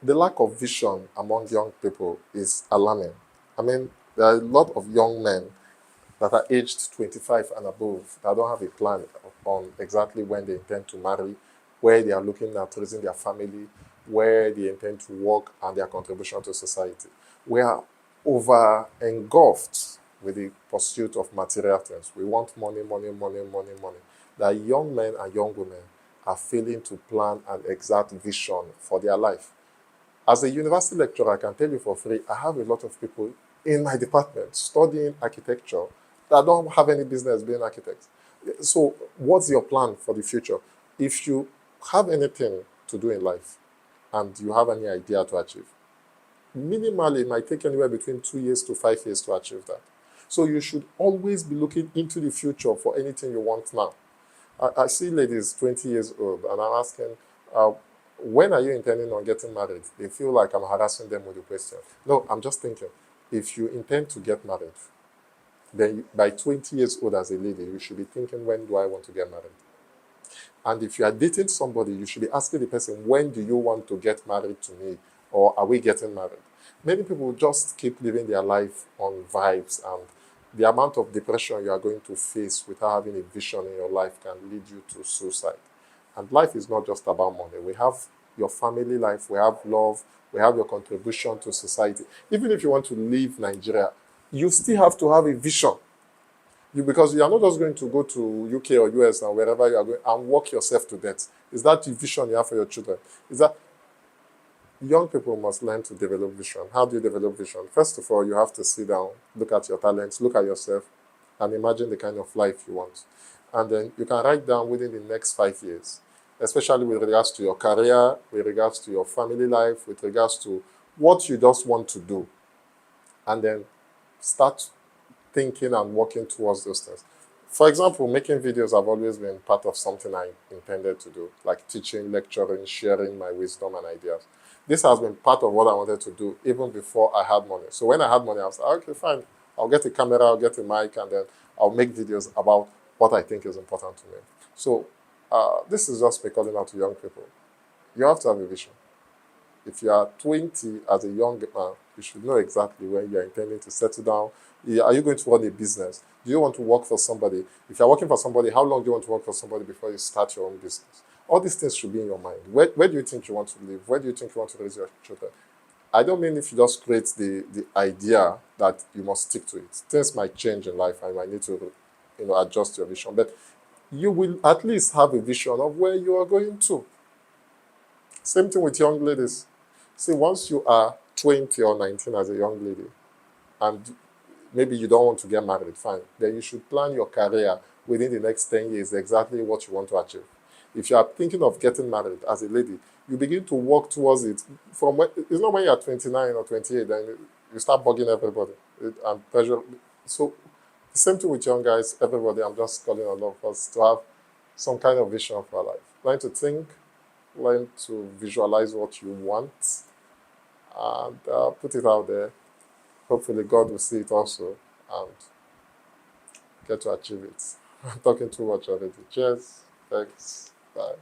The lack of vision among young people is alarming. I mean, there are a lot of young men that are aged 25 and above that don't have a plan on exactly when they intend to marry, where they are looking at raising their family, where they intend to work, and their contribution to society. We are over engulfed with the pursuit of material things. We want money, money, money, money, money. That young men and young women are failing to plan an exact vision for their life. As a university lecturer, I can tell you for free, I have a lot of people in my department studying architecture that don't have any business being architects. So what's your plan for the future? If you have anything to do in life and you have any idea to achieve, minimally it might take anywhere between 2 years to 5 years to achieve that. So you should always be looking into the future for anything you want now. I see ladies 20 years old, and I'm asking, uh, when are you intending on getting married? They feel like I'm harassing them with the question. No, I'm just thinking, if you intend to get married, then by 20 years old as a lady, you should be thinking, when do I want to get married? And if you are dating somebody, you should be asking the person, when do you want to get married to me? Or are we getting married? Many people just keep living their life on vibes, and the amount of depression you are going to face without having a vision in your life can lead you to suicide. And life is not just about money. We have your family life, we have love, we have your contribution to society. Even if you want to leave Nigeria, you still have to have a vision. Because you are not just going to go to UK or US and wherever you are going and work yourself to death. Is that the vision you have for your children? Is that young people must learn to develop vision. How do you develop vision? First of all, you have to sit down, look at your talents, look at yourself, and imagine the kind of life you want. And then you can write down within the next 5 years, especially with regards to your career, with regards to your family life, with regards to what you just want to do. And then start thinking and working towards those things. For example, making videos have always been part of something I intended to do, like teaching, lecturing, sharing my wisdom and ideas. This has been part of what I wanted to do even before I had money. So when I had money, I was like, okay, fine. I'll get a camera, I'll get a mic, and then I'll make videos about what I think is important to me. So this is just me calling out to young people. You have to have a vision. If you are 20 as a young man, you should know exactly when you are intending to settle down. Are you going to run a business? Do you want to work for somebody? If you're working for somebody, how long do you want to work for somebody before you start your own business? All these things should be in your mind. Where do you think you want to live? Where do you think you want to raise your children? I don't mean if you just create the idea that you must stick to it. Things might change in life and you might need to adjust your vision. But you will at least have a vision of where you are going to. Same thing with young ladies. See, once you are 20 or 19 as a young lady, and maybe you don't want to get married, fine. Then you should plan your career within the next 10 years, exactly what you want to achieve. If you are thinking of getting married as a lady, you begin to work towards it. It's not when you are 29 or 28, then you start bugging everybody and pressure. So the same thing with young guys, everybody, I'm just calling on all of us to have some kind of vision for our life. Learn to think, learn to visualize what you want, and put it out there. Hopefully God will see it also and get to achieve it. I'm talking too much already. Cheers. Thanks. Bye.